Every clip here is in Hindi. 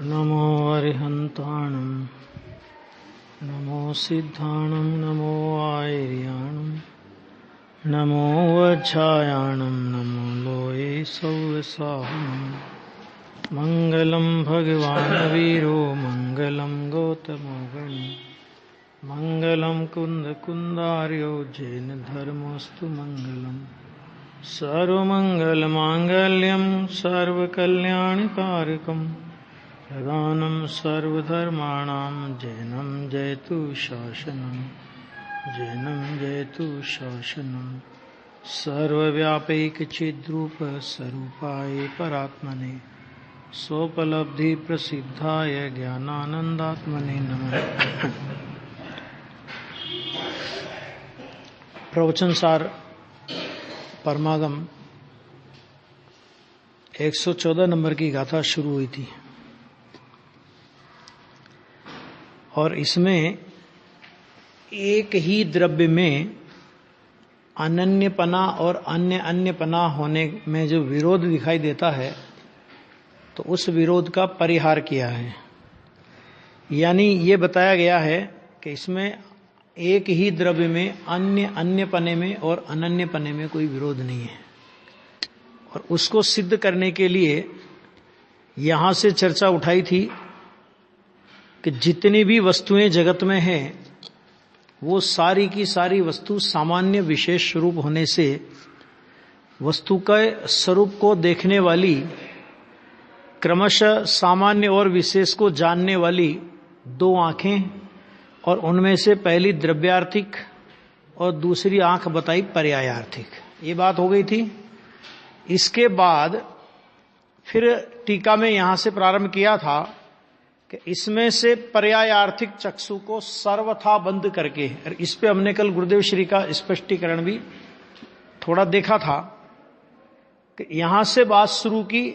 नमो अरिहन्ताणं नमो सिद्धाणं नमो आयर्याणं नमो वज्रायाणं नमो लोये सौवसाहनं मङ्गलं भगवान् वीरो मङ्गलं गौतमोगणि मङ्गलं कुन्दकुन्दार्यो जैन धर्मोऽस्तु मङ्गलम् सर्वमङ्गलमाङ्गल्यं सर्वकल्याणकारकं प्रदानं सर्वधर्माणां जैनं जयतु शासनं सर्वव्यापैकचिद्रूपस्वरूपाय परात्मने स्वोपलब्धिप्रसिद्धाय ज्ञानानन्दात्मने नमः। प्रवचन सार परमागम 114 नंबर की गाथा शुरू हुई थी और इसमें एक ही द्रव्य में अनन्यपना और अन्यपना होने में जो विरोध दिखाई देता है तो उस विरोध का परिहार किया है। यानी ये बताया गया है कि इसमें एक ही द्रव्य में अन्यपने में और अनन्यपने में कोई विरोध नहीं है। और उसको सिद्ध करने के लिए यहां से चर्चा उठाई थी कि जितनी भी वस्तुएं जगत में हैं वो सारी की सारी वस्तु सामान्य विशेष स्वरूप होने से वस्तु के स्वरूप को देखने वाली क्रमशः सामान्य और विशेष को जानने वाली दो आंखें और उनमें से पहली द्रव्यार्थिक और दूसरी आंख बताई पर्यायार्थिक। ये बात हो गई थी। इसके बाद फिर टीका में यहां से प्रारंभ किया था कि इसमें से पर्यायार्थिक चक्षु को सर्वथा बंद करके, और इस पे हमने कल गुरुदेव श्री का स्पष्टीकरण भी थोड़ा देखा था कि यहां से बात शुरू की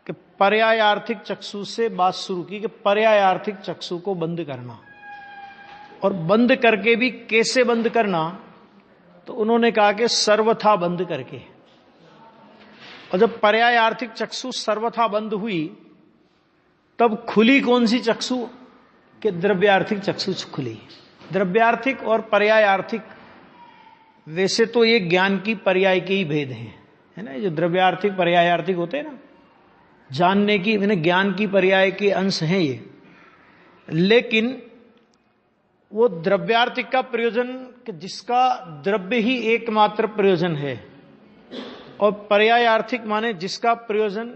कि पर्यायार्थिक चक्षु से बात शुरू की कि पर्यायार्थिक चक्षु को बंद करना, और बंद करके भी कैसे बंद करना, तो उन्होंने कहा कि सर्वथा बंद करके। और जब पर्यायार्थिक चक्षु सर्वथा बंद हुई तब खुली कौन सी चक्षु कि द्रव्यार्थिक चक्षु खुली। द्रव्यार्थिक और पर्यायार्थिक वैसे तो ये ज्ञान की पर्याय के ही भेद हैं, है ना। जो द्रव्यार्थिक पर्यायार्थिक होते हैं ना, जानने की ज्ञान की पर्याय के अंश हैं ये। लेकिन वो द्रव्यार्थिक का प्रयोजन कि जिसका द्रव्य ही एकमात्र प्रयोजन है, और पर्यायार्थिक माने जिसका प्रयोजन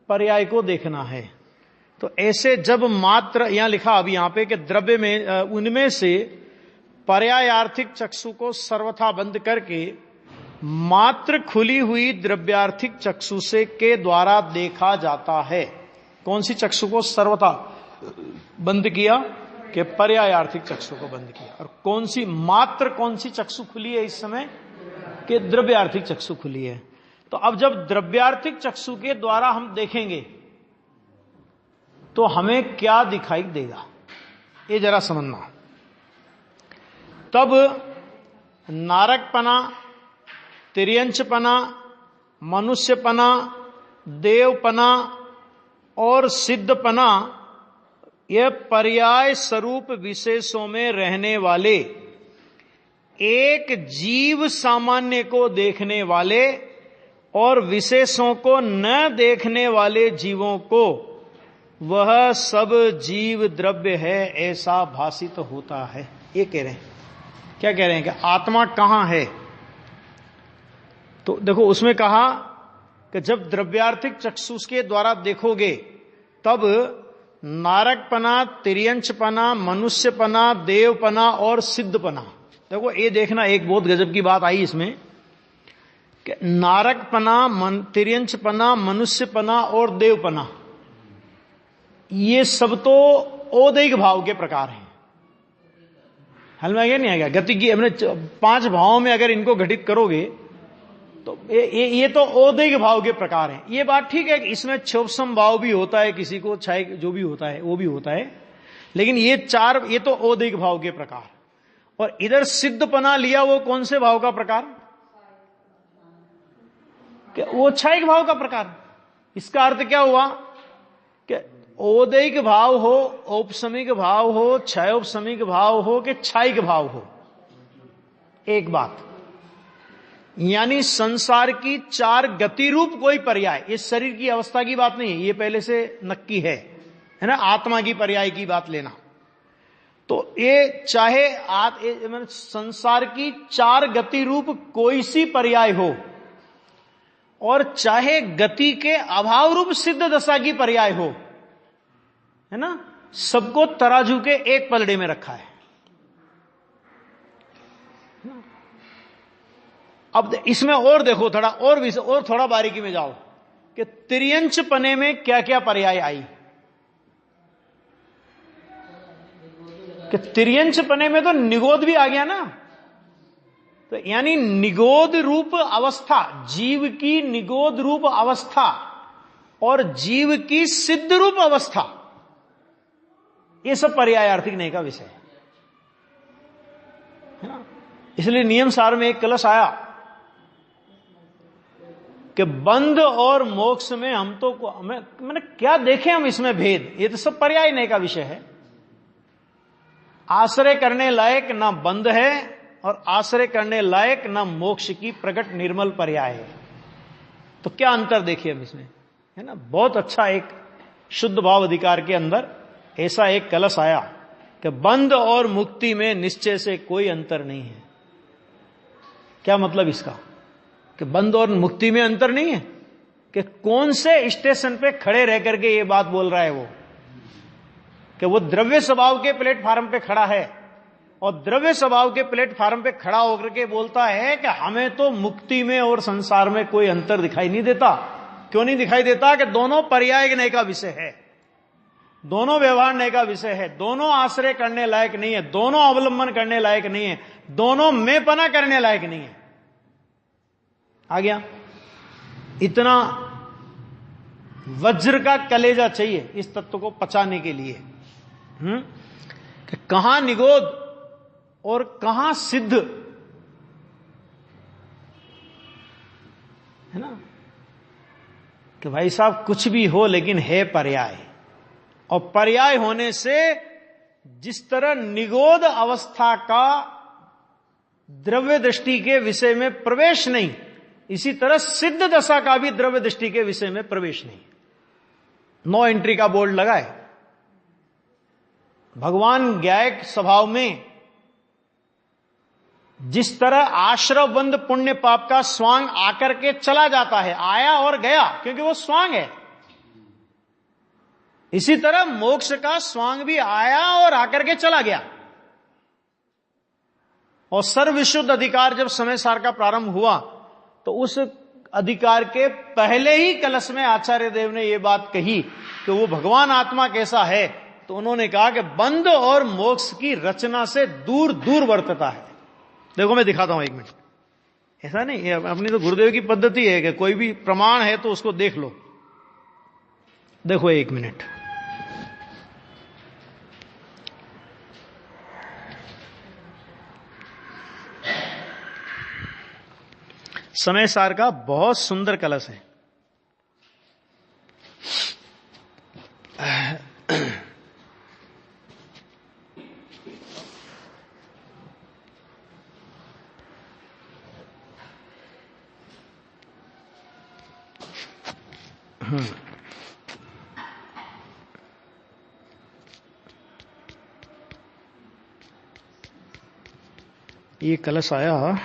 पर्याय को देखना है। तो ऐसे जब मात्र, यहां लिखा अभी यहां पे कि द्रव्य में उनमें से पर्यायार्थिक चक्षु को सर्वथा बंद करके मात्र खुली हुई द्रव्यार्थिक चक्षु से के द्वारा देखा जाता है। कौन सी चक्षु को सर्वथा बंद किया कि पर्यायार्थिक चक्षु को बंद किया। और कौन सी चक्षु खुली है इस समय कि द्रव्यार्थिक चक्षु खुली है। तो अब जब द्रव्यार्थिक चक्षु के द्वारा हम देखेंगे तो हमें क्या दिखाई देगा, ये जरा समझना। तब नारकपना, तिर्यंचपना, मनुष्यपना, देवपना और सिद्धपना, यह पर्याय स्वरूप विशेषों में रहने वाले एक जीव सामान्य को देखने वाले और विशेषों को न देखने वाले जीवों को वह सब जीव द्रव्य है ऐसा भासित होता है। ये कह रहे हैं। क्या कह रहे हैं कि आत्मा कहां है। तो देखो उसमें कहा कि जब द्रव्यार्थिक चक्षु के द्वारा देखोगे तब नारकपना, तिर्यंचपना, मनुष्यपना, देवपना और सिद्धपना। देखो ये देखना, एक बहुत गजब की बात आई इसमें कि नारकपना, तिर्यंचपना, मनुष्यपना और देवपना, ये सब तो औदैहिक भाव के प्रकार हैं। हल में नहीं आएगा गति की, हमने 5 भावों में अगर इनको घटित करोगे तो ये तो औदैहिक भाव के प्रकार हैं। ये बात ठीक है कि इसमें क्षोभसम भाव भी होता है, किसी को छाय जो भी होता है वो भी होता है, लेकिन ये तो औदैहिक भाव के प्रकार। और इधर सिद्धपना लिया, वो कौन से भाव का प्रकार कि वो क्षायिक भाव का प्रकार। इसका अर्थ क्या हुआ कि औदैक भाव हो, औपसमिक भाव हो, क्षयोपसमिक भाव हो कि क्षायिक भाव हो, एक बात, यानी संसार की चार गति रूप कोई पर्याय, इस शरीर की अवस्था की बात नहीं है, ये पहले से नक्की है ना, आत्मा की पर्याय की बात लेना। तो ये चाहे संसार की चार गति रूप कोई सी पर्याय हो, और चाहे गति के अभाव रूप सिद्ध दशा की पर्याय हो, है ना, सबको तराजू के एक पलड़े में रखा है। अब इसमें और देखो थोड़ा और थोड़ा बारीकी में जाओ कि त्रियंच पने में क्या क्या पर्याय आई। कि त्रियंच पने में तो निगोद भी आ गया ना, तो यानी निगोद रूप अवस्था, जीव की निगोद रूप अवस्था और जीव की सिद्ध रूप अवस्था, ये सब पर्यायार्थिक नहीं का विषय है ना। इसलिए नियम सार में एक कलश आया कि बंध और मोक्ष में हम तो मैंने क्या देखे हम इसमें भेद, ये तो सब पर्याय नहीं का विषय है। आश्रय करने लायक ना बंध है और आश्रय करने लायक ना मोक्ष की प्रकट निर्मल पर्याय है। तो क्या अंतर देखिए हम इसमें, है ना। बहुत अच्छा एक शुद्ध भाव अधिकार के अंदर ऐसा एक कलश आया कि बंध और मुक्ति में निश्चय से कोई अंतर नहीं है। क्या मतलब इसका कि बंध और मुक्ति में अंतर नहीं है, कि कौन से स्टेशन पे खड़े रह करके ये बात बोल रहा है वो, कि वो द्रव्य स्वभाव के प्लेटफार्म पे खड़ा है और द्रव्य स्वभाव के प्लेटफार्म पे खड़ा होकर के बोलता है कि हमें तो मुक्ति में और संसार में कोई अंतर दिखाई नहीं देता। क्यों नहीं दिखाई देता? कि दोनों पर्याय नय का विषय है, दोनों व्यवहार नय का विषय है, दोनों आश्रय करने लायक नहीं है, दोनों अवलंबन करने लायक नहीं है, दोनों मेपना करने लायक नहीं है। आ गया? इतना वज्र का कलेजा चाहिए इस तत्व को पचाने के लिए, कि कहां निगोद और कहां सिद्ध, है ना। कि भाई साहब कुछ भी हो लेकिन है पर्याय, और पर्याय होने से जिस तरह निगोद अवस्था का द्रव्य दृष्टि के विषय में प्रवेश नहीं, इसी तरह सिद्ध दशा का भी द्रव्य दृष्टि के विषय में प्रवेश नहीं। नो एंट्री का बोर्ड लगाए। भगवान ज्ञायक स्वभाव में जिस तरह आश्रवबंध पुण्य पाप का स्वांग आकर के चला जाता है, आया और गया क्योंकि वो स्वांग है, इसी तरह मोक्ष का स्वांग भी आया और आकर के चला गया। और सर्वविशुद्ध अधिकार जब समय सार का प्रारंभ हुआ तो उस अधिकार के पहले ही कलश में आचार्य देव ने यह बात कही कि वो भगवान आत्मा कैसा है, तो उन्होंने कहा कि बंध और मोक्ष की रचना से दूर दूर वर्तता है। देखो मैं दिखाता हूं एक मिनट, ऐसा नहीं, अपनी तो गुरुदेव की पद्धति है कि कोई भी प्रमाण है तो उसको देख लो। देखो एक मिनट, समय सार का बहुत सुंदर कलश है। ये कलश आया,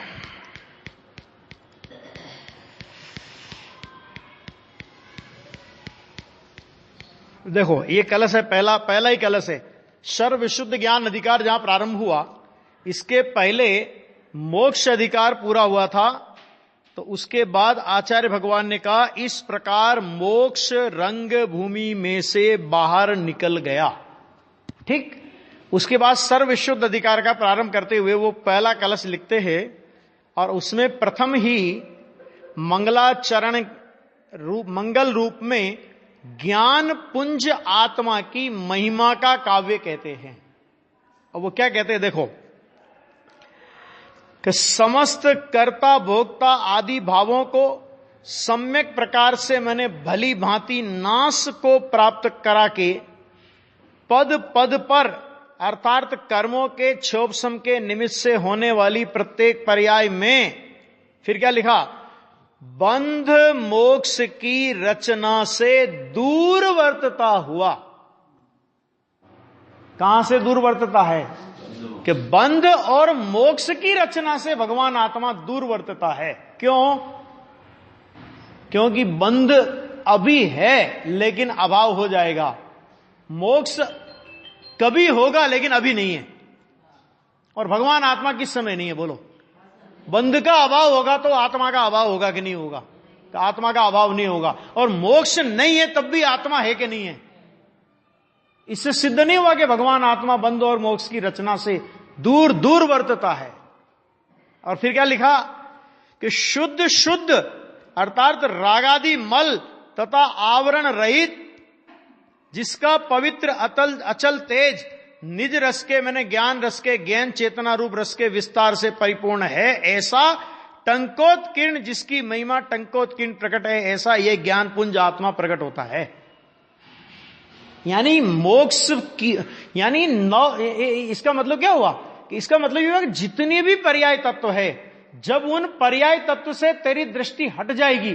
देखो ये कलश है, पहला ही कलश है। सर्व विशुद्ध ज्ञान अधिकार जहां प्रारंभ हुआ, इसके पहले मोक्ष अधिकार पूरा हुआ था। तो उसके बाद आचार्य भगवान ने कहा इस प्रकार मोक्ष रंग भूमि में से बाहर निकल गया। ठीक, उसके बाद सर्व विशुद्ध अधिकार का प्रारंभ करते हुए वो पहला कलश लिखते हैं और उसमें प्रथम ही मंगलाचरण रूप, मंगल रूप में ज्ञान पुंज आत्मा की महिमा का काव्य कहते हैं। और वो क्या कहते हैं देखो, कि समस्त कर्ता भोक्ता आदि भावों को सम्यक प्रकार से मैंने भली भांति नाश को प्राप्त करा के पद पद पर अर्थात कर्मों के क्षोभसम के निमित्त से होने वाली प्रत्येक पर्याय में फिर क्या लिखा, बंध मोक्ष की रचना से दूर वर्तता हुआ। कहां से दूर वर्तता है कि बंध और मोक्ष की रचना से भगवान आत्मा दूर वर्तता है। क्यों? क्योंकि बंध अभी है लेकिन अभाव हो जाएगा, मोक्ष कभी होगा लेकिन अभी नहीं है। और भगवान आत्मा किस समय नहीं है बोलो? बंध का अभाव होगा तो आत्मा का अभाव होगा कि नहीं होगा? तो आत्मा का अभाव नहीं होगा। और मोक्ष नहीं है तब भी आत्मा है कि नहीं है? इससे सिद्ध नहीं हुआ कि भगवान आत्मा बंध और मोक्ष की रचना से दूर दूर वर्तता है। और फिर क्या लिखा कि शुद्ध शुद्ध अर्थात रागादि मल तथा आवरण रहित, जिसका पवित्र अतल अचल तेज निज रस के मैंने ज्ञान रस के ज्ञान चेतना रूप रस के विस्तार से परिपूर्ण है, ऐसा टंकोत्कीर्ण जिसकी महिमा टंकोत्कीर्ण प्रकट है, ऐसा यह ज्ञान पुंज आत्मा प्रकट होता है। यानी मोक्ष की यानी इसका मतलब क्या हुआ कि इसका मतलब यह हुआ कि जितनी भी पर्याय तत्व है, जब उन पर्याय तत्व से तेरी दृष्टि हट जाएगी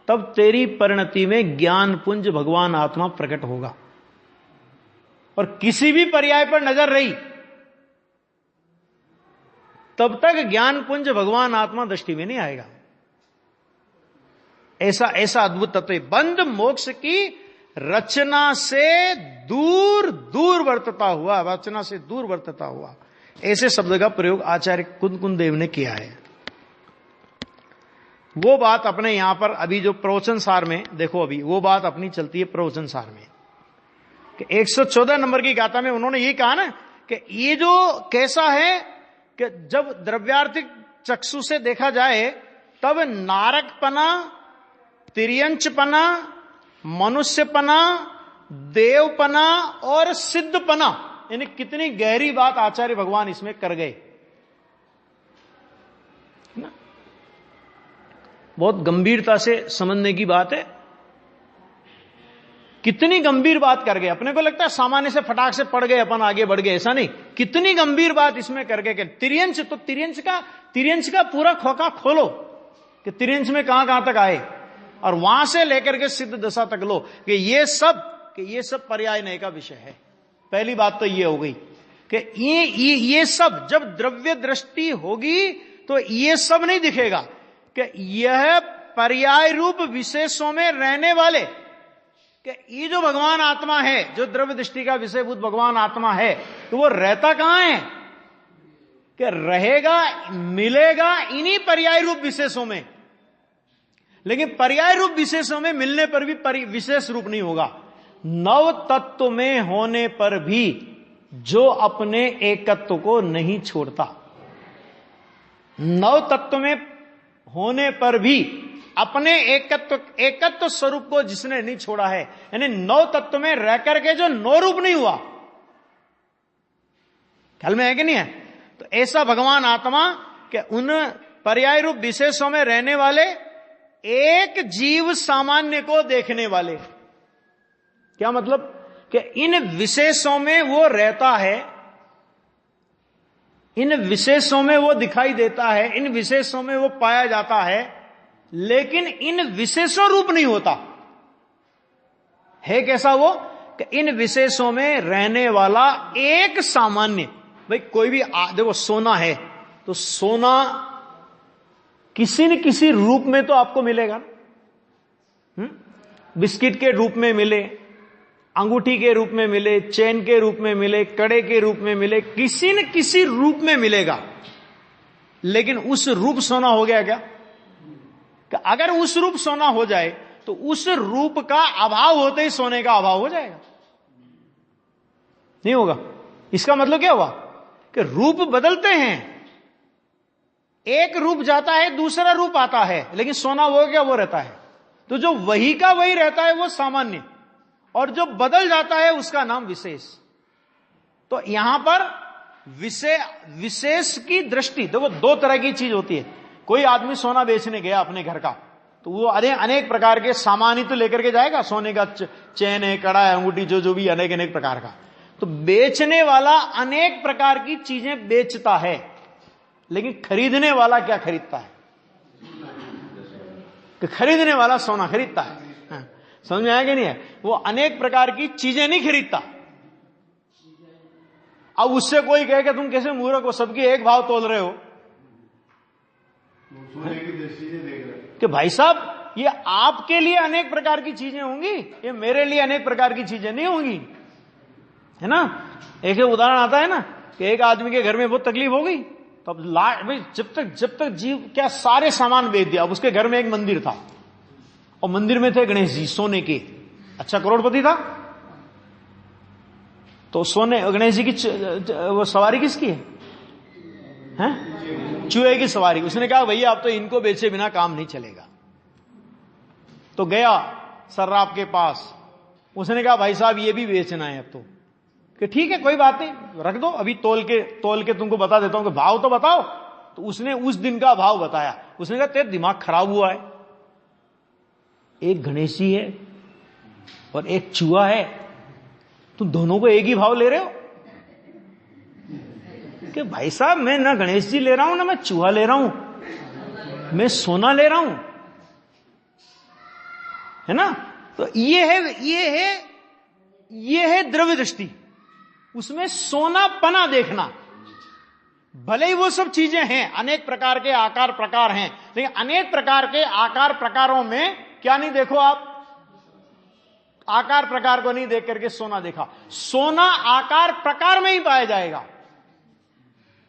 तब तेरी परिणति में ज्ञान पुंज भगवान आत्मा प्रकट होगा। और किसी भी पर्याय पर नजर रही तब तक ज्ञान पुंज भगवान आत्मा दृष्टि में नहीं आएगा। ऐसा अद्भुत तत्व है। बंध मोक्ष की रचना से दूर दूर वर्तता हुआ, रचना से दूर वर्तता हुआ, ऐसे शब्द का प्रयोग आचार्य कुंद देव ने किया है। वो बात अपने यहां पर अभी जो प्रवचन सार में देखो, अभी वो बात अपनी चलती है प्रवचन सार में कि 114 नंबर की गाथा में उन्होंने ये कहा ना कि ये जो कैसा है कि जब द्रव्यार्थिक चक्षु से देखा जाए तब नारकपना, तिर्यंचपना, मनुष्यपना, देवपना और सिद्धपना, यानी कितनी गहरी बात आचार्य भगवान इसमें कर गए ना। बहुत गंभीरता से समझने की बात है। कितनी गंभीर बात कर गए। अपने को लगता है सामान्य से फटाक से पड़ गए, अपन आगे बढ़ गए, ऐसा नहीं। कितनी गंभीर बात इसमें कर गए कि तिर्यंच, तो तिर्यंच का पूरा खोखा खोलो कि तिर्यंच में कहां तक आए और वहां से लेकर के सिद्ध दशा तक लो कि ये सब पर्याय नय का विषय है। पहली बात तो ये हो गई कि ये सब जब द्रव्य दृष्टि होगी तो ये सब नहीं दिखेगा कि यह पर्याय रूप विशेषों में रहने वाले, कि ये जो भगवान आत्मा है, जो द्रव्य दृष्टि का विषयभूत भगवान आत्मा है, तो वो रहता कहां है कि रहेगा, मिलेगा इन्हीं पर्याय रूप विशेषों में। लेकिन पर्याय रूप विशेषों में मिलने पर भी विशेष रूप नहीं होगा। नव तत्व में होने पर भी जो अपने एकत्व को नहीं छोड़ता, नव तत्व में होने पर भी अपने एकत्व स्वरूप को जिसने नहीं छोड़ा है, यानी नव तत्व में रह करके जो नौ रूप नहीं हुआ, ख्याल में है कि नहीं है? तो ऐसा भगवान आत्मा के उन पर्याय रूप विशेषों में रहने वाले एक जीव सामान्य को देखने वाले। क्या मतलब कि इन विशेषों में वो रहता है, इन विशेषों में वो दिखाई देता है, इन विशेषों में वो पाया जाता है, लेकिन इन विशेषों रूप नहीं होता है। कैसा वो कि इन विशेषों में रहने वाला एक सामान्य। भाई कोई भी देखो, सोना है तो सोना किसी न किसी रूप में तो आपको मिलेगा। बिस्किट के रूप में मिले, अंगूठी के रूप में मिले, चेन के रूप में मिले, कड़े के रूप में मिले, किसी न किसी रूप में मिलेगा। लेकिन उस रूप सोना हो गया क्या? कि अगर उस रूप सोना हो जाए तो उस रूप का अभाव होते ही सोने का अभाव हो जाएगा, नहीं होगा। इसका मतलब क्या हुआ कि रूप बदलते हैं, एक रूप जाता है दूसरा रूप आता है, लेकिन सोना वो क्या वो रहता है। तो जो वही का वही रहता है वो सामान्य, और जो बदल जाता है उसका नाम विशेष। तो यहां पर विशेष की दृष्टि देखो, दो तरह की चीज होती है। कोई आदमी सोना बेचने गया अपने घर का, तो वो अनेक प्रकार के सामान ही तो लेकर के जाएगा, सोने का चैन है, कड़ा है, अंगूठी, जो भी अनेक अनेक प्रकार का। तो बेचने वाला अनेक प्रकार की चीजें बेचता है, लेकिन खरीदने वाला क्या खरीदता है? कि खरीदने वाला सोना खरीदता है। हाँ, समझ में आया कि नहीं है? वो अनेक प्रकार की चीजें नहीं खरीदता। अब उससे कोई कहे कि तुम कैसे मूर्ख हो, सबकी एक भाव तोल रहे हो, कि भाई साहब ये आपके लिए अनेक प्रकार की चीजें होंगी, ये मेरे लिए अनेक प्रकार की चीजें नहीं होंगी, है ना। एक उदाहरण आता है ना कि एक आदमी के घर में बहुत तकलीफ हो गई, तो अब भाई जब तक जीव क्या सारे सामान बेच दिया। अब उसके घर में एक मंदिर था और मंदिर में थे गणेश जी सोने के, अच्छा करोड़पति था। तो सोने गणेश जी की वो सवारी किसकी है? चूहे की सवारी। उसने कहा भैया अब तो इनको बेचे बिना काम नहीं चलेगा। तो गया सर्राफ के पास, उसने कहा भाई साहब ये भी बेचना है अब तो। कि ठीक है कोई बात नहीं, रख दो, अभी तोल के तुमको बता देता हूं कि भाव तो बताओ। तो उसने उस दिन का भाव बताया। उसने कहा तेरा दिमाग खराब हुआ है, एक गणेश जी है और एक चूहा है, तुम दोनों को एक ही भाव ले रहे हो? कि भाई साहब मैं ना गणेश जी ले रहा हूं, ना मैं चूहा ले रहा हूं, मैं सोना ले रहा हूं, है ना। तो ये है द्रव्य दृष्टि। उसमें सोना पना देखना। भले ही वो सब चीजें हैं, अनेक प्रकार के आकार प्रकार हैं, लेकिन अनेक प्रकार के आकार प्रकारों में क्या नहीं देखो आप? आकार प्रकार को नहीं देख करके सोना देखा। सोना आकार प्रकार में ही पाया जाएगा।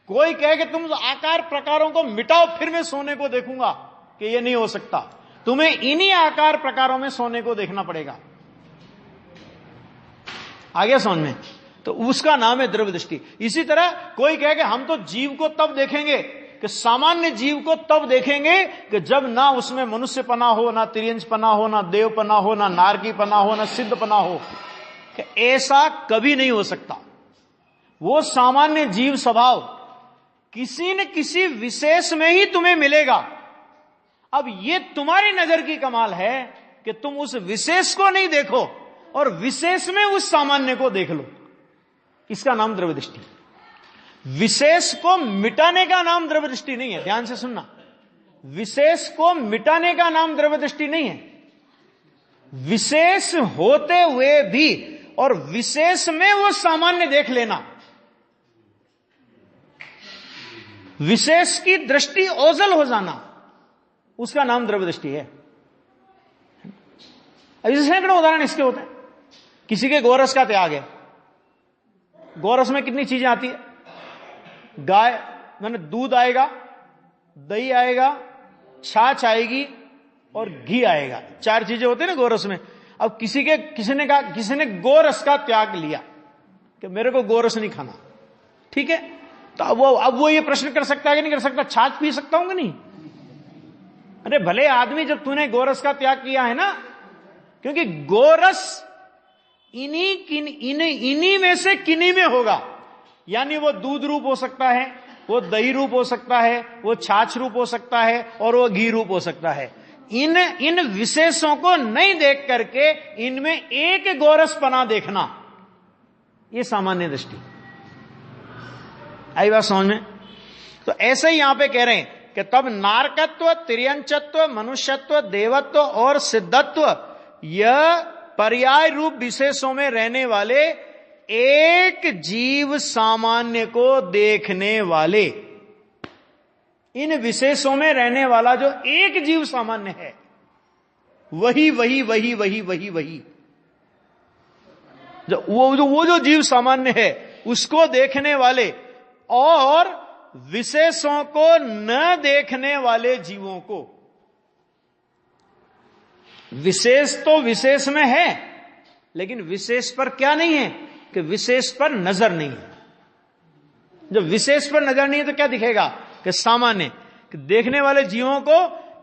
कोई कहे कि तुम आकार प्रकारों को मिटाओ फिर मैं सोने को देखूंगा, कि ये नहीं हो सकता। तुम्हें इन्हीं आकार प्रकारों में सोने को देखना पड़ेगा। आगे समझ में? तो उसका नाम है द्रव्य दृष्टि। इसी तरह कोई कहे कि हम तो जीव को तब देखेंगे, कि सामान्य जीव को तब देखेंगे कि जब ना उसमें मनुष्य पना हो, ना तिर्यंच पना हो, ना देव पना हो, ना नारकी पना हो, ना सिद्ध पना हो। कि ऐसा कभी नहीं हो सकता। वो सामान्य जीव स्वभाव किसी न किसी विशेष में ही तुम्हें मिलेगा। अब ये तुम्हारी नजर की कमाल है कि तुम उस विशेष को नहीं देखो और विशेष में उस सामान्य को देख लो। इसका नाम द्रव्य दृष्टि। विशेष को मिटाने का नाम द्रव्य दृष्टि नहीं है। ध्यान से सुनना, विशेष को मिटाने का नाम द्रव्य दृष्टि नहीं है। विशेष होते हुए भी और विशेष में वो सामान्य देख लेना, विशेष की दृष्टि ओझल हो जाना, उसका नाम द्रव्य दृष्टि है। अब इसे सैकड़ों उदाहरण इसके होते हैं। किसी के गोरस का त्याग है। गोरस में कितनी चीजें आती है? गाय माने दूध आएगा, दही आएगा, छाछ आएगी और घी आएगा। 4 चीजें होती है ना गोरस में। अब किसी ने गोरस का त्याग लिया कि मेरे को गोरस नहीं खाना, ठीक है। तो अब वो ये प्रश्न कर सकता है कि नहीं कर सकता, छाछ पी सकता हूं कि नहीं? अरे भले आदमी, जब तूने गोरस का त्याग किया है ना, क्योंकि गोरस इन्हीं में से किन्हीं में होगा। यानी वो दूध रूप हो सकता है, वो दही रूप हो सकता है, वो छाछ रूप हो सकता है और वो घी रूप हो सकता है। इन विशेषों को नहीं देख करके इनमें एक गोरस पना देखना, ये सामान्य दृष्टि। आई बात समझ में? तो ऐसे ही यहां पे कह रहे हैं कि तब नारकत्व, तिर्यंचत्व, मनुष्यत्व, देवत्व और सिद्धत्व, यह पर्याय रूप विशेषों में रहने वाले एक जीव सामान्य को देखने वाले, इन विशेषों में रहने वाला जो एक जीव सामान्य है, वही जो जीव सामान्य है उसको देखने वाले और विशेषों को न देखने वाले जीवों को। विशेष तो विशेष में है, लेकिन विशेष पर क्या नहीं है? कि विशेष पर नजर नहीं है। जब विशेष पर नजर नहीं है तो क्या दिखेगा? कि सामान्य। कि देखने वाले जीवों को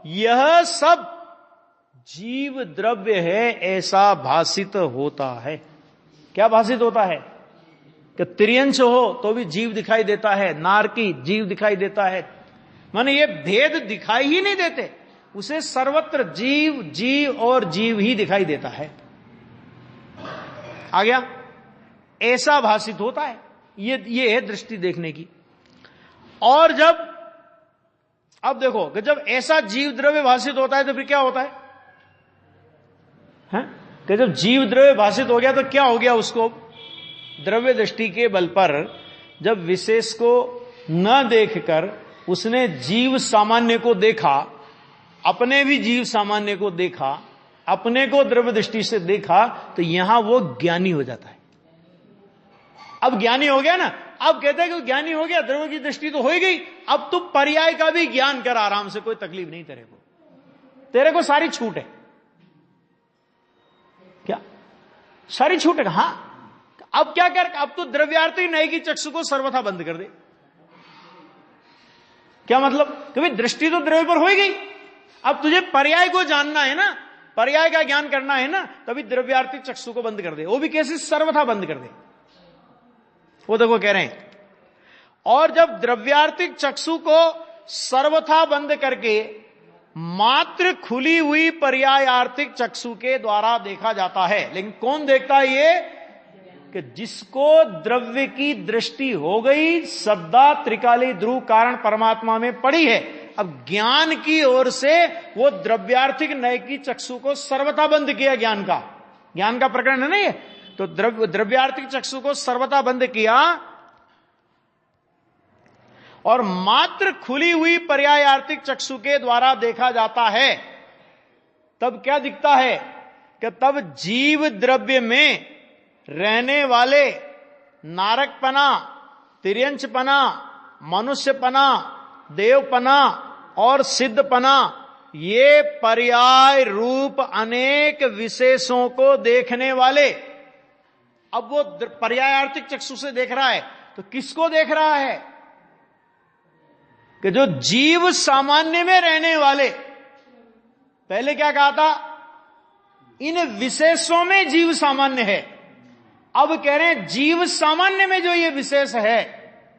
यह सब जीव द्रव्य है ऐसा भाषित होता है। क्या भाषित होता है? कि तिर्यंच हो तो भी जीव दिखाई देता है, नारकी जीव दिखाई देता है। माने ये भेद दिखाई ही नहीं देते। उसे सर्वत्र जीव जीव और जीव ही दिखाई देता है। आ गया? ऐसा भासित होता है। ये है दृष्टि देखने की। और जब अब देखो कि जब ऐसा जीव द्रव्य भासित होता है तो फिर क्या होता है? कि जब जीव द्रव्य भासित हो गया तो क्या हो गया? उसको द्रव्य दृष्टि के बल पर जब विशेष को न देखकर उसने जीव सामान्य को देखा, अपने भी जीव सामान्य को देखा, अपने को द्रव्य दृष्टि से देखा, तो यहां वो ज्ञानी हो जाता है। अब ज्ञानी हो गया ना, अब कहते हैं कि ज्ञानी हो गया, द्रव्य की दृष्टि तो हो ही गई, अब तू पर्याय का भी ज्ञान कर आराम से, कोई तकलीफ नहीं तेरे को सारी छूट है। क्या सारी छूट है? हां। अब क्या कर? अब तो द्रव्यार्थी नए की चक्षु को सर्वथा बंद कर दे। क्या मतलब? कि दृष्टि तो द्रव्य पर हो ही गई, अब तुझे पर्याय को जानना है ना, पर्याय का ज्ञान करना है ना, तभी द्रव्यार्थी चक्षु को बंद कर दे। वो भी कैसे? सर्वथा बंद कर दे। वो देखो कह रहे हैं, और जब द्रव्यार्थिक चक्षु को सर्वथा बंद करके मात्र खुली हुई पर्याय आर्थिक चक्षु के द्वारा देखा जाता है। लेकिन कौन देखता है ये? कि जिसको द्रव्य की दृष्टि हो गई, सद्दा त्रिकाली ध्रुव कारण परमात्मा में पड़ी है, अब ज्ञान की ओर से वो द्रव्यार्थिक नय की चक्षु को सर्वथा बंद किया। ज्ञान का प्रकरण है ना ये। तो द्रव्यार्थिक चक्षु को सर्वथा बंद किया और मात्र खुली हुई पर्याय आर्थिक चक्षु के द्वारा देखा जाता है। तब क्या दिखता है? कि तब जीव द्रव्य में रहने वाले नारकपना, तिर्यंचपना, मनुष्यपना, देवपना और सिद्धपना, ये पर्याय रूप अनेक विशेषों को देखने वाले, अब वो पर्यायार्थिक चक्षु से देख रहा है, तो किसको देख रहा है? कि जो जीव सामान्य में रहने वाले, पहले क्या कहा था? इन विशेषों में जीव सामान्य है। अब कह रहे हैं जीव सामान्य में जो ये विशेष है,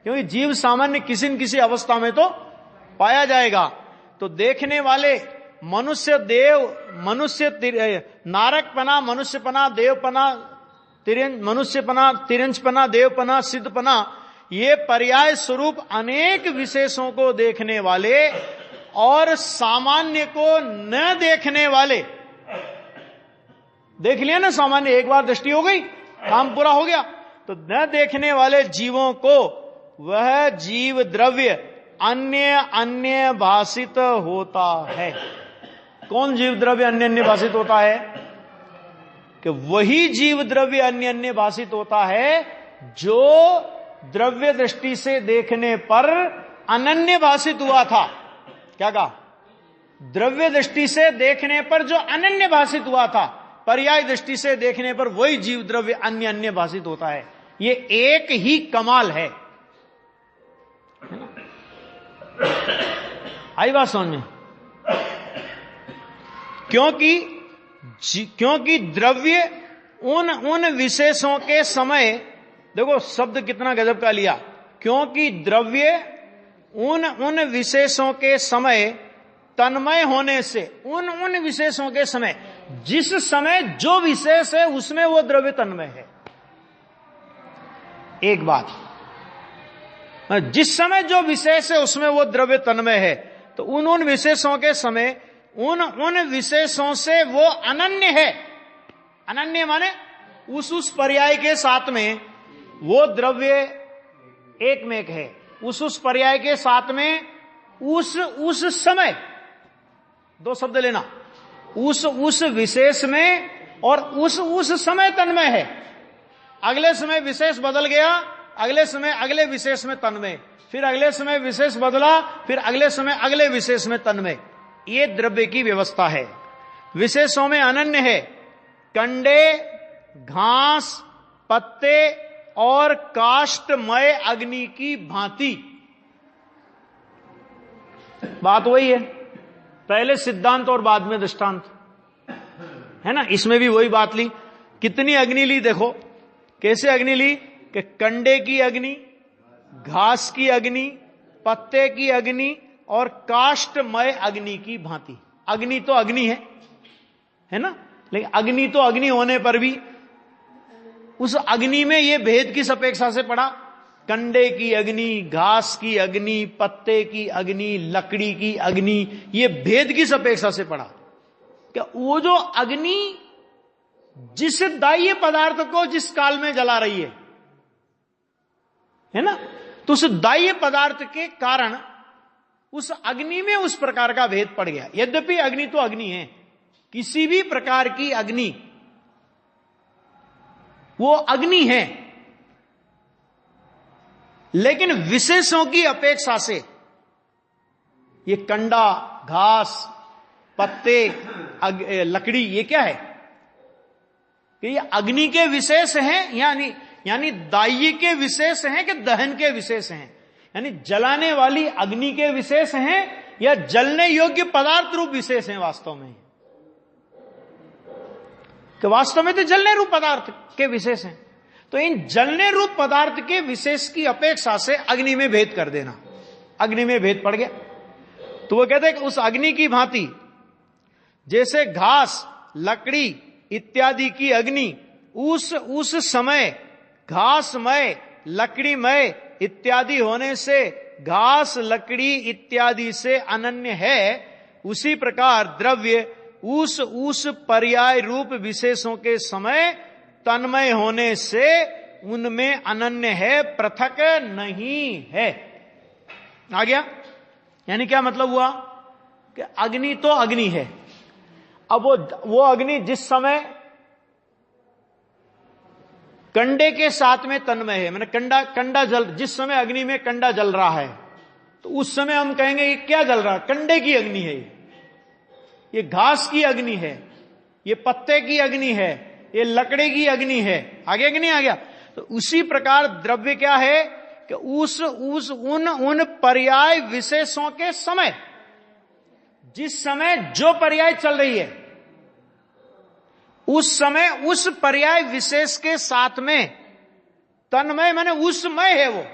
क्योंकि जीव सामान्य किसी न किसी अवस्था में तो पाया जाएगा। तो देखने वाले मनुष्य, देव, मनुष्य, नारकपना, मनुष्यपना, देवपना, मनुष्यपना, तिरंचपना, देवपना, सिद्धपना, ये पर्याय स्वरूप अनेक विशेषों को देखने वाले और सामान्य को न देखने वाले। देख लिया ना, सामान्य एक बार दृष्टि हो गई, काम पूरा हो गया। तो न देखने वाले जीवों को वह जीव द्रव्य अन्य अन्य भाषित होता है। कौन जीव द्रव्य अन्य अन्य भाषित होता है? कि वही जीव द्रव्य अन्य अन्य भाषित होता है जो द्रव्य दृष्टि से देखने पर अनन्य भाषित हुआ था। क्या कहा? द्रव्य दृष्टि से देखने पर जो अनन्य भाषित हुआ था, पर्याय दृष्टि से देखने पर वही जीव द्रव्य अन्य अन्य भाषित होता है। ये एक ही कमाल है। आई बात समझ में? क्योंकि द्रव्य उन विशेषों के समय, देखो शब्द कितना गजब का लिया, क्योंकि द्रव्य उन विशेषों के समय तन्मय होने से, उन विशेषों के समय, जिस समय जो विशेष है उसमें वो द्रव्य तन्मय है। एक बात, जिस समय जो विशेष है उसमें वो द्रव्य तन्मय है, तो उन विशेषों के समय उन विशेषों से वो अनन्य है। अनन्य माने उस पर्याय के साथ में वो द्रव्य एक में एक है, उस पर्याय के साथ में उस समय, दो शब्द लेना, उस विशेष में और उस समय तन्मय है। अगले समय विशेष बदल गया, अगले समय अगले विशेष में तन्मय, फिर अगले समय विशेष बदला, फिर अगले समय अगले विशेष में तन्मय। ये द्रव्य की व्यवस्था है। विशेषों में अनन्य है। कंडे, घास, पत्ते और काष्ठमय अग्नि की भांति। बात वही है, पहले सिद्धांत और बाद में दृष्टांत, है ना। इसमें भी वही बात ली। कितनी अग्नि ली देखो, कैसे अग्नि ली? कि कंडे की अग्नि, घास की अग्नि, पत्ते की अग्नि और काष्ठमय अग्नि की भांति। अग्नि तो अग्नि है ना, लेकिन अग्नि तो अग्नि होने पर भी उस अग्नि में ये भेद किस अपेक्षा से पड़ा? कंडे की अग्नि, घास की अग्नि, पत्ते की अग्नि, लकड़ी की अग्नि, ये भेद किस अपेक्षा से पड़ा? क्या वो जो अग्नि जिस दाह्य पदार्थ को जिस काल में जला रही है ना, तो उस दाह्य पदार्थ के कारण उस अग्नि में उस प्रकार का भेद पड़ गया। यद्यपि अग्नि तो अग्नि है, किसी भी प्रकार की अग्नि वो अग्नि है, लेकिन विशेषों की अपेक्षा से ये कंडा, घास, पत्ते, लकड़ी, ये क्या है कि ये अग्नि के विशेष हैं, यानी दाह्य के विशेष हैं कि दहन के विशेष हैं? यानी जलाने वाली अग्नि के विशेष हैं या जलने योग्य पदार्थ रूप विशेष हैं वास्तव में? कि वास्तव में तो जलने रूप पदार्थ के विशेष हैं। तो इन जलने रूप पदार्थ के विशेष की अपेक्षा से अग्नि में भेद कर देना, अग्नि में भेद पड़ गया। तो वो कहते हैं कि उस अग्नि की भांति जैसे घास, लकड़ी इत्यादि की अग्नि उस समय घासमय, लकड़ीमय इत्यादि होने से घास, लकड़ी इत्यादि से अनन्य है, उसी प्रकार द्रव्य उस पर्याय रूप विशेषों के समय तन्मय होने से उनमें अनन्य है, पृथक नहीं है। आ गया? यानी क्या मतलब हुआ कि अग्नि तो अग्नि है। अब वो अग्नि जिस समय कंडे के साथ में तन्मय है, मैंने कंडा जल, जिस समय अग्नि में कंडा जल रहा है तो उस समय हम कहेंगे ये क्या जल रहा है? कंडे की अग्नि है, ये घास की अग्नि है, ये पत्ते की अग्नि है, ये लकड़ी की अग्नि है। आगे कि नहीं आ गया? तो उसी प्रकार द्रव्य क्या है कि उन पर्याय विशेषों के समय, जिस समय जो पर्याय चल रही है उस समय उस पर्याय विशेष के साथ में तन्मय, माने उसमय है वो।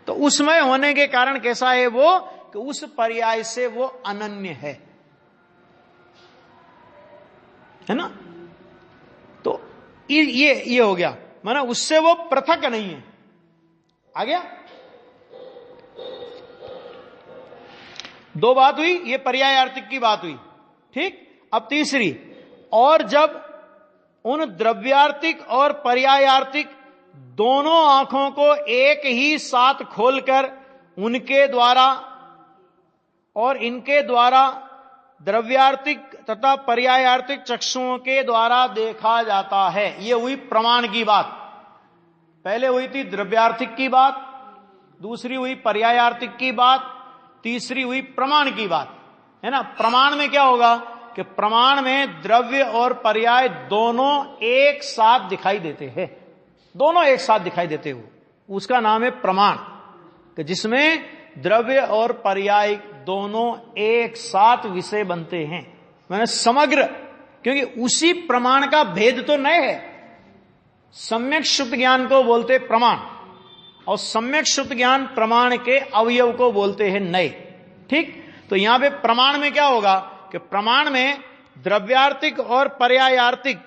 तो उसमय होने के कारण कैसा है वो कि उस पर्याय से वो अनन्य है ना। तो ये हो गया, माना उससे वो पृथक नहीं है। आ गया? दो बात हुई, ये पर्यायार्थिक की बात हुई, ठीक। अब तीसरी, और जब उन द्रव्यार्थिक और पर्यायार्थिक दोनों आंखों को एक ही साथ खोलकर उनके द्वारा और इनके द्वारा द्रव्यार्थिक तथा पर्यायार्थिक चक्षुओं के द्वारा देखा जाता है। ये हुई प्रमाण की बात। पहले हुई थी द्रव्यार्थिक की बात, दूसरी हुई पर्यायार्थिक की बात, तीसरी हुई प्रमाण की बात, है ना। प्रमाण में क्या होगा कि प्रमाण में द्रव्य और पर्याय दोनों एक साथ दिखाई देते हैं, दोनों एक साथ दिखाई देते हो, उसका नाम है प्रमाण, कि जिसमें द्रव्य और पर्याय दोनों एक साथ विषय बनते हैं, मैंने समग्र। क्योंकि उसी प्रमाण का भेद तो नए है। सम्यक शुद्ध ज्ञान को बोलते प्रमाण, और सम्यक शुद्ध ज्ञान प्रमाण के अवयव को बोलते हैं नए, ठीक। तो यहां पे प्रमाण में क्या होगा कि प्रमाण में द्रव्यार्थिक और पर्यायार्थिक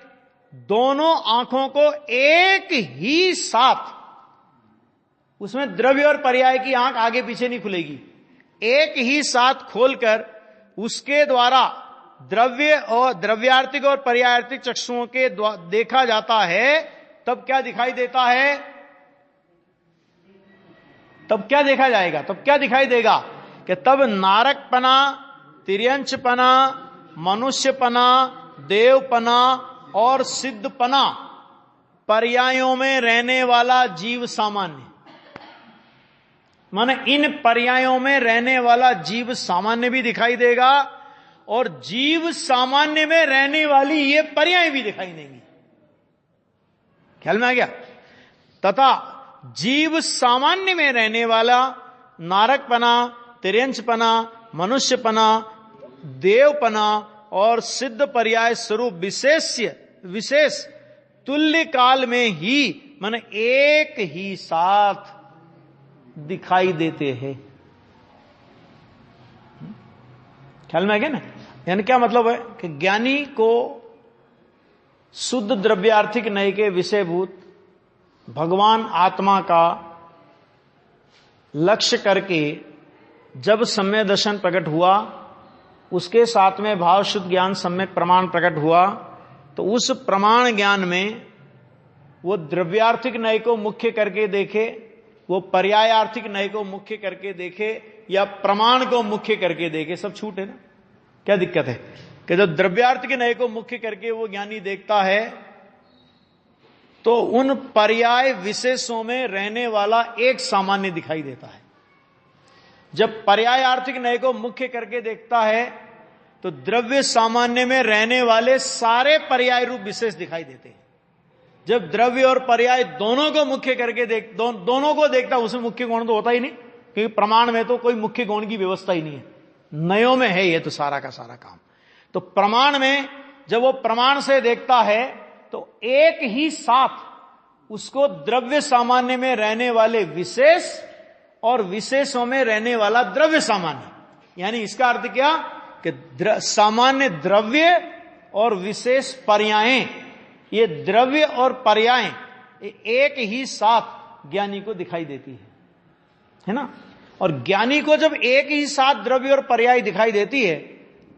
दोनों आंखों को एक ही साथ, उसमें द्रव्य और पर्याय की आंख आगे पीछे नहीं खुलेगी, एक ही साथ खोलकर उसके द्वारा द्रव्य और द्रव्यार्थिक और पर्यायार्थिक चक्षुओं के देखा जाता है। तब क्या दिखाई देता है? तब क्या देखा जाएगा? तब क्या दिखाई देगा कि तब नारकपना, तिर्यंचपना, मनुष्यपना, देवपना और सिद्धपना पर्यायों में रहने वाला जीव सामान्य, माने इन पर्यायों में रहने वाला जीव सामान्य भी दिखाई देगा और जीव सामान्य में रहने वाली ये पर्याय भी दिखाई देंगी। ख्याल में आ गया? तथा जीव सामान्य में रहने वाला नारकपना, तिर्यंचपना, मनुष्यपना, देवपना और सिद्ध पर्याय स्वरूप विशेष तुल्य काल में ही माने एक ही साथ दिखाई देते हैं। ख्याल में आ गया ना? यानी क्या मतलब है कि ज्ञानी को शुद्ध द्रव्यार्थिक नय के विषयभूत भगवान आत्मा का लक्ष्य करके जब सम्यक दर्शन प्रकट हुआ, उसके साथ में भाव शुद्ध ज्ञान सम्यक प्रमाण प्रकट हुआ, तो उस प्रमाण ज्ञान में वो द्रव्यार्थिक नय को मुख्य करके देखे, वो पर्यायार्थिक नय को मुख्य करके देखे, या प्रमाण को मुख्य करके देखे, सब छूट है ना? क्या दिक्कत है कि जब द्रव्यार्थिक नय को मुख्य करके वो ज्ञानी देखता है तो उन पर्याय विशेषों में रहने वाला एक सामान्य दिखाई देता है। जब पर्यायार्थिक नय को मुख्य करके देखता है तो द्रव्य सामान्य में रहने वाले सारे पर्याय रूप विशेष दिखाई देते हैं। जब द्रव्य और पर्याय दोनों को मुख्य करके दोनों को देखता है, उसमें मुख्य गुण तो होता ही नहीं, क्योंकि प्रमाण में तो कोई मुख्य गुण की व्यवस्था ही नहीं है, नयों में है ये तो सारा का सारा काम। तो प्रमाण में जब वो प्रमाण से देखता है तो एक ही साथ उसको द्रव्य सामान्य में रहने वाले विशेष और विशेषों में रहने वाला द्रव्य सामान्य, यानी इसका अर्थ क्या कि सामान्य द्रव्य और विशेष पर्यायें, ये द्रव्य और पर्याय एक ही साथ ज्ञानी को दिखाई देती है ना? और ज्ञानी को जब एक ही साथ द्रव्य और पर्याय दिखाई देती है,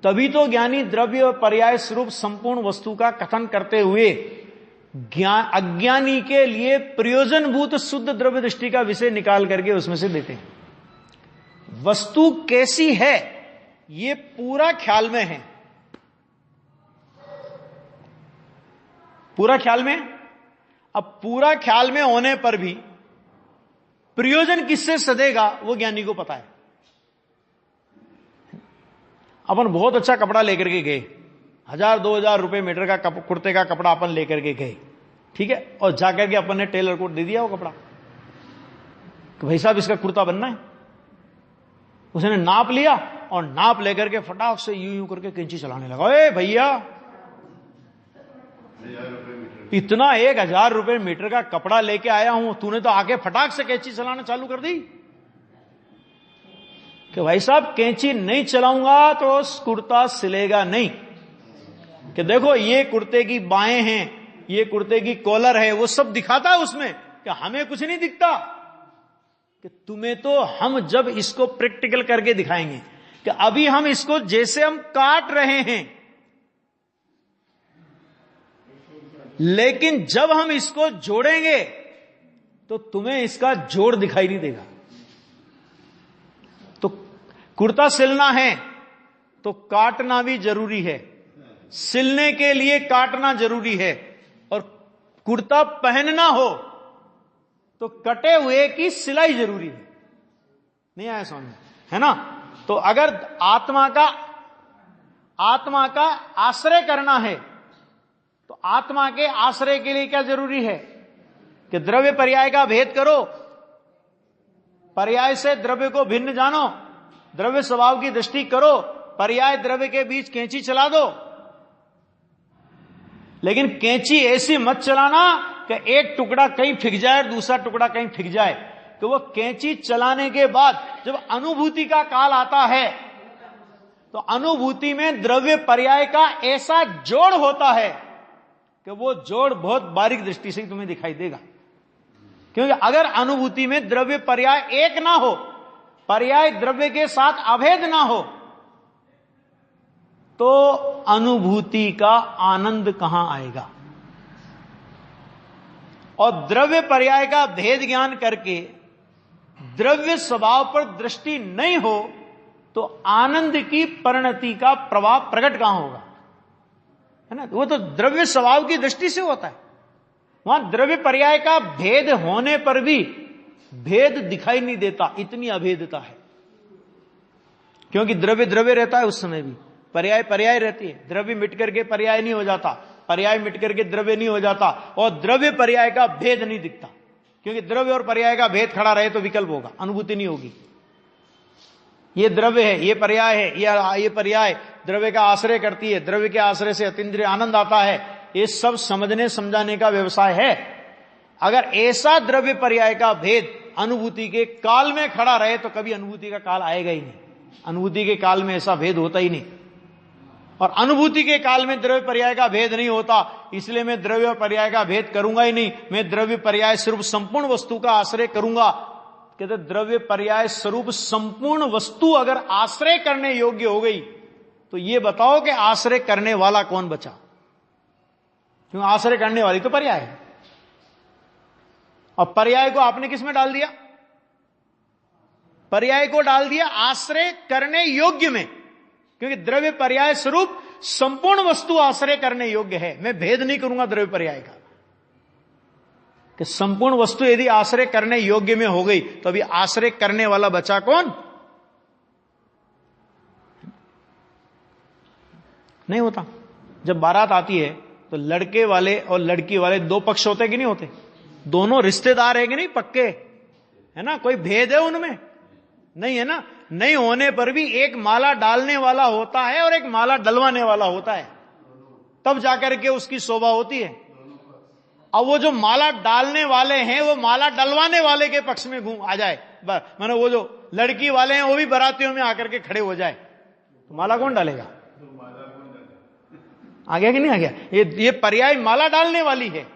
तभी तो ज्ञानी द्रव्य और पर्याय स्वरूप संपूर्ण वस्तु का कथन करते हुए अज्ञानी के लिए प्रयोजनभूत शुद्ध द्रव्य दृष्टि का विषय निकाल करके उसमें से देते हैं। वस्तु कैसी है ये पूरा ख्याल में है, पूरा ख्याल में। अब पूरा ख्याल में होने पर भी प्रयोजन किससे सदेगा वो ज्ञानी को पता है। अपन बहुत अच्छा कपड़ा लेकर के गए, 1000-2000 रुपए मीटर का कुर्ते का कपड़ा अपन लेकर के गए, ठीक है, और जाकर के अपन ने टेलर को दे दिया वो कपड़ा कि भाई साहब इसका कुर्ता बनना है। उसने नाप लिया और नाप लेकर के फटाक से यूं यूं करके कैंची चलाने लगा। ए भैया, इतना 1000 रुपए मीटर का कपड़ा लेके आया हूं, तूने तो आके फटाक से कैंची चलाना चालू कर दी कि भाई साहब कैंची नहीं चलाऊंगा तो कुर्ता सिलेगा नहीं। कि देखो ये कुर्ते की बाएं हैं, ये कुर्ते की कॉलर है, वो सब दिखाता है उसमें, कि हमें कुछ नहीं दिखता। कि तुम्हें तो हम जब इसको प्रैक्टिकल करके दिखाएंगे कि अभी हम इसको जैसे हम काट रहे हैं, लेकिन जब हम इसको जोड़ेंगे तो तुम्हें इसका जोड़ दिखाई नहीं देगा। तो कुर्ता सिलना है तो काटना भी जरूरी है, सिलने के लिए काटना जरूरी है, और कुर्ता पहनना हो तो कटे हुए की सिलाई जरूरी है। नहीं आया समझ में, है ना? तो अगर आत्मा का आश्रय करना है तो आत्मा के आश्रय के लिए क्या जरूरी है कि द्रव्य पर्याय का भेद करो, पर्याय से द्रव्य को भिन्न जानो, द्रव्य स्वभाव की दृष्टि करो, पर्याय द्रव्य के बीच कैंची चला दो। लेकिन कैंची ऐसी मत चलाना कि एक टुकड़ा कहीं फिक जाए और दूसरा टुकड़ा कहीं फिक जाए। कि वो कैंची चलाने के बाद जब अनुभूति का काल आता है तो अनुभूति में द्रव्य पर्याय का ऐसा जोड़ होता है कि वो जोड़ बहुत बारीक दृष्टि से तुम्हें दिखाई देगा। क्योंकि अगर अनुभूति में द्रव्य पर्याय एक ना हो, पर्याय द्रव्य के साथ अभेद ना हो, तो अनुभूति का आनंद कहां आएगा। और द्रव्य पर्याय का भेद ज्ञान करके द्रव्य स्वभाव पर दृष्टि नहीं हो तो आनंद की परिणति का प्रभाव प्रकट कहां होगा, है ना? वो तो द्रव्य स्वभाव की दृष्टि से होता है। वहां द्रव्य पर्याय का भेद होने पर भी भेद दिखाई नहीं देता, इतनी अभेदता है। क्योंकि द्रव्य द्रव्य रहता है, उस समय भी पर्याय पर्याय रहती है। द्रव्य मिट करके पर्याय नहीं हो जाता, पर्याय मिट करके द्रव्य नहीं हो जाता, और द्रव्य पर्याय का भेद नहीं दिखता। क्योंकि द्रव्य और पर्याय का भेद खड़ा रहे तो विकल्प होगा, अनुभूति नहीं होगी। ये द्रव्य है, ये पर्याय है, ये पर्याय द्रव्य का आश्रय करती है, द्रव्य के आश्रय से अतीन्द्रिय आनंद आता है, ये सब समझने समझाने का व्यवसाय है। अगर ऐसा द्रव्य पर्याय का भेद अनुभूति के काल में खड़ा रहे तो कभी अनुभूति का काल आएगा ही नहीं। अनुभूति के काल में ऐसा भेद होता ही नहीं, और अनुभूति के काल में द्रव्य पर्याय का भेद नहीं होता, इसलिए मैं द्रव्य और पर्याय का भेद करूंगा ही नहीं। मैं द्रव्य पर्याय स्वरूप संपूर्ण वस्तु का आश्रय करूंगा। कहते द्रव्य पर्याय स्वरूप संपूर्ण वस्तु अगर आश्रय करने योग्य हो गई तो ये बताओ कि आश्रय करने वाला कौन बचा? क्यों आश्रय करने वाली तो पर्याय है, और पर्याय को आपने किस में डाल दिया? पर्याय को डाल दिया आश्रय करने योग्य में, क्योंकि द्रव्य पर्याय स्वरूप संपूर्ण वस्तु आश्रय करने योग्य है। मैं भेद नहीं करूंगा द्रव्य पर्याय का, कि संपूर्ण वस्तु यदि आश्रय करने योग्य में हो गई तो अभी आश्रय करने वाला बचा कौन? नहीं होता। जब बारात आती है तो लड़के वाले और लड़की वाले दो पक्ष होते कि नहीं होते? दोनों रिश्तेदार है कि नहीं? पक्के है ना? कोई भेद है उनमें? नहीं है ना? नहीं होने पर भी एक माला डालने वाला होता है और एक माला डलवाने वाला होता है, तब जाकर के उसकी शोभा होती है। अब वो जो माला डालने वाले हैं वो माला डलवाने वाले के पक्ष में घूम आ जाए, माने वो जो लड़की वाले हैं वो भी बारातियों में आकर के खड़े हो जाए, तो माला कौन डालेगा? आ गया कि नहीं आ गया? ये पर्याय माला डालने वाली है।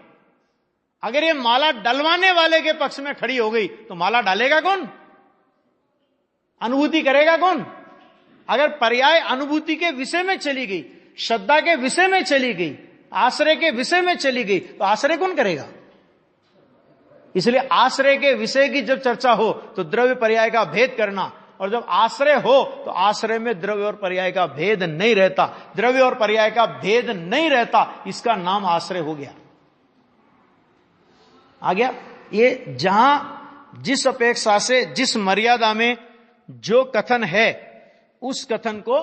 अगर ये माला डलवाने वाले के पक्ष में खड़ी हो गई तो माला डालेगा कौन? अनुभूति करेगा कौन? अगर पर्याय अनुभूति के विषय में चली गई, श्रद्धा के विषय में चली गई, आश्रय के विषय में चली गई, तो आश्रय कौन करेगा? इसलिए आश्रय के विषय की जब चर्चा हो तो द्रव्य पर्याय का भेद करना, और जब आश्रय हो तो आश्रय में द्रव्य और पर्याय का भेद नहीं रहता। द्रव्य और पर्याय का भेद नहीं रहता, इसका नाम आश्रय हो गया। आ गया? ये जहां जिस अपेक्षा से जिस मर्यादा में जो कथन है उस कथन को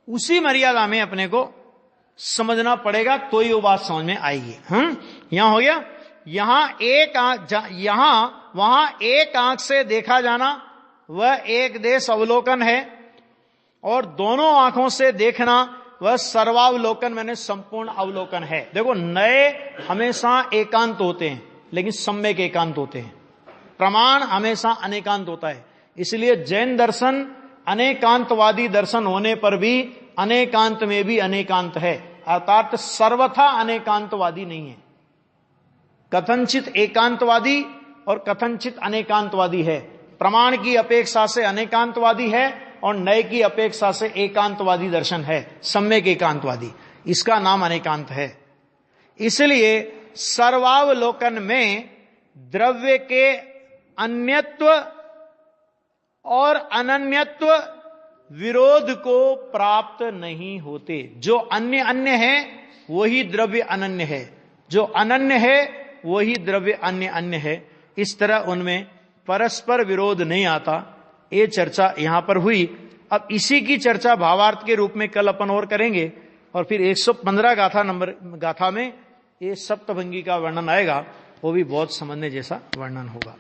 उसी मर्यादा में अपने को समझना पड़ेगा, तो ये बात समझ में आएगी। यहां हो गया, यहां एक आंख, यहां वहां एक आंख से देखा जाना वह एक देश अवलोकन है, और दोनों आंखों से देखना वह सर्वावलोकन मैंने संपूर्ण अवलोकन है। देखो, नए हमेशा एकांत होते हैं लेकिन सम्यक एकांत होते हैं। प्रमाण हमेशा अनेकांत होता है। इसलिए जैन दर्शन अनेकांतवादी दर्शन होने पर भी अनेकांत में भी अनेकांत है, अर्थात सर्वथा अनेकांतवादी नहीं है। कथनचित एकांतवादी और कथनचित अनेकांतवादी है। प्रमाण की अपेक्षा से अनेकांतवादी है और नए की अपेक्षा से एकांतवादी दर्शन है, सम्यक एकांतवादी। इसका नाम अनेकांत है। इसलिए सर्वावलोकन में द्रव्य के अन्यत्व और अनन्यत्व विरोध को प्राप्त नहीं होते। जो अन्य अन्य है वही द्रव्य अनन्य है, जो अनन्य है वही द्रव्य अन्य अन्य है। इस तरह उनमें परस्पर विरोध नहीं आता। ये चर्चा यहां पर हुई। अब इसी की चर्चा भावार्थ के रूप में कल अपन और करेंगे, और फिर 115 गाथा में ये सप्तभंगी का वर्णन आएगा, वो भी बहुत समझने जैसा वर्णन होगा।